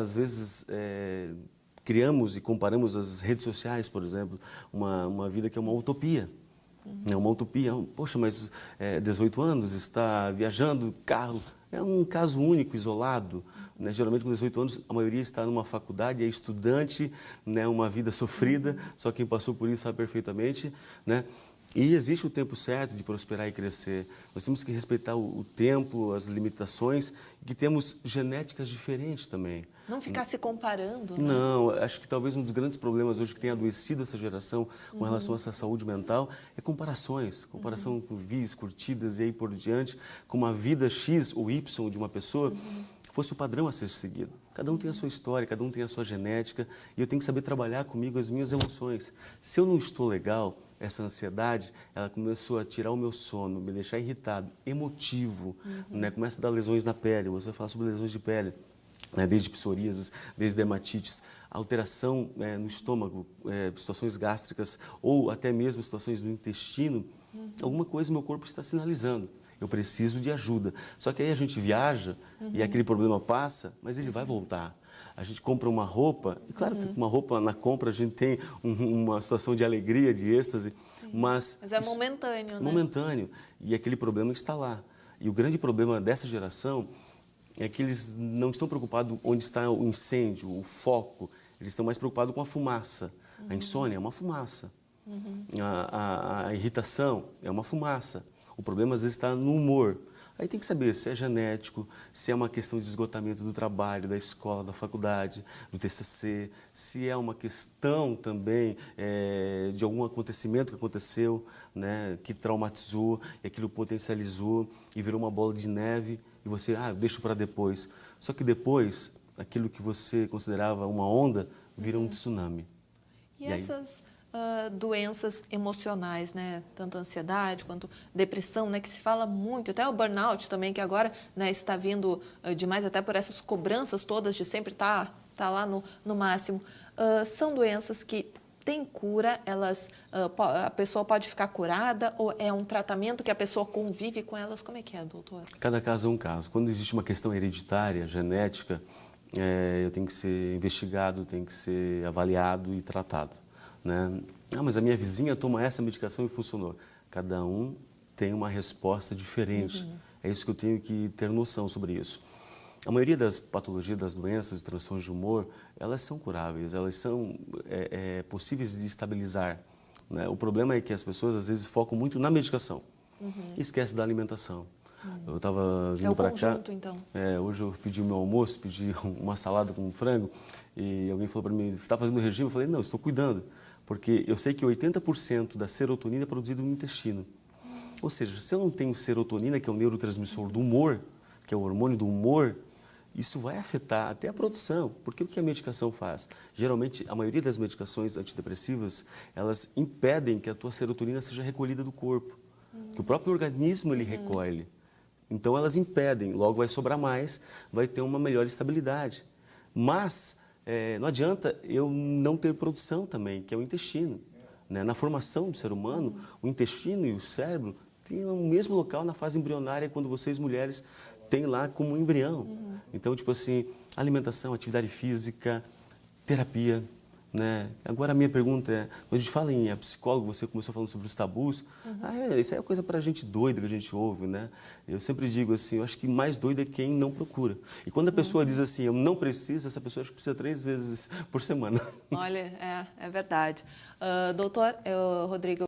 às vezes, criamos e comparamos as redes sociais, por exemplo, uma vida que é uma utopia. É uma utopia. Poxa, mas 18 anos, está viajando, carro. É um caso único, isolado. Né? Geralmente, com 18 anos, a maioria está numa faculdade, é estudante, né? Uma vida sofrida, só quem passou por isso sabe perfeitamente. Né? E existe o tempo certo de prosperar e crescer. Nós temos que respeitar o tempo, as limitações, e que temos genéticas diferentes também. Não ficar se comparando, né? Não, acho que talvez um dos grandes problemas hoje que tem adoecido essa geração com relação a essa saúde mental é comparações. Comparação com vídeos, curtidas e aí por diante, com uma vida X ou Y de uma pessoa, fosse o padrão a ser seguido. Cada um tem a sua história, cada um tem a sua genética e eu tenho que saber trabalhar comigo as minhas emoções. Se eu não estou legal, essa ansiedade, ela começou a tirar o meu sono, me deixar irritado, emotivo, né? Começa a dar lesões na pele, você vai falar sobre lesões de pele. Né, desde psoríases, desde dermatites, alteração no estômago, situações gástricas ou até mesmo situações no intestino, alguma coisa no meu corpo está sinalizando. Eu preciso de ajuda. Só que aí a gente viaja e aquele problema passa, mas ele vai voltar. A gente compra uma roupa, e claro que uma roupa na compra a gente tem uma situação de alegria, de êxtase, mas é momentâneo, né? Momentâneo. E aquele problema está lá. E o grande problema dessa geração é que eles não estão preocupados onde está o incêndio, o foco. Eles estão mais preocupados com a fumaça. A insônia é uma fumaça. A irritação é uma fumaça. O problema às vezes está no humor. Aí tem que saber se é genético, se é uma questão de esgotamento do trabalho, da escola, da faculdade, do TCC, se é uma questão também de algum acontecimento que aconteceu, né, que traumatizou, e aquilo potencializou e virou uma bola de neve e você, deixa para depois. Só que depois, aquilo que você considerava uma onda, vira um tsunami. E essas doenças emocionais, né? Tanto ansiedade quanto depressão, né? Que se fala muito, até o burnout também, que agora, né, está vindo demais até por essas cobranças todas de sempre estar lá no máximo. São doenças que têm cura, a pessoa pode ficar curada ou é um tratamento que a pessoa convive com elas? Como é que é, doutor? Cada caso é um caso. Quando existe uma questão hereditária, genética, eu tenho que ser investigado, tem que ser avaliado e tratado. Né? Mas a minha vizinha toma essa medicação e funcionou. Cada um tem uma resposta diferente. É isso que eu tenho que ter noção sobre isso. A maioria das patologias, das doenças, de transtornos de humor, elas são curáveis, elas são possíveis de estabilizar. Né? O problema é que as pessoas às vezes focam muito na medicação e esquecem da alimentação. Eu estava vindo para cá. Então. Hoje eu pedi o meu almoço, pedi uma salada com frango e alguém falou para mim, você está fazendo regime? Eu falei, não, estou cuidando, porque eu sei que 80% da serotonina é produzida no intestino. Ou seja, se eu não tenho serotonina, que é o neurotransmissor do humor, que é o hormônio do humor, isso vai afetar até a produção, porque o que a medicação faz? Geralmente, a maioria das medicações antidepressivas, elas impedem que a tua serotonina seja recolhida do corpo, que o próprio organismo ele recolhe. Então elas impedem, logo vai sobrar mais, vai ter uma melhor estabilidade. Mas não adianta eu não ter produção também, que é o intestino. Né? Na formação do ser humano, o intestino e o cérebro têm o mesmo local na fase embrionária quando vocês mulheres têm lá como um embrião. Então, tipo assim, alimentação, atividade física, terapia. Né? Agora a minha pergunta é, quando a gente fala em psicólogo, você começou falando sobre os tabus, isso aí é coisa para gente doida que a gente ouve, né? Eu sempre digo assim, eu acho que mais doido é quem não procura. E quando a pessoa diz assim, eu não preciso, essa pessoa acho que precisa 3 vezes por semana. Olha, é verdade. Doutor Rodrigo,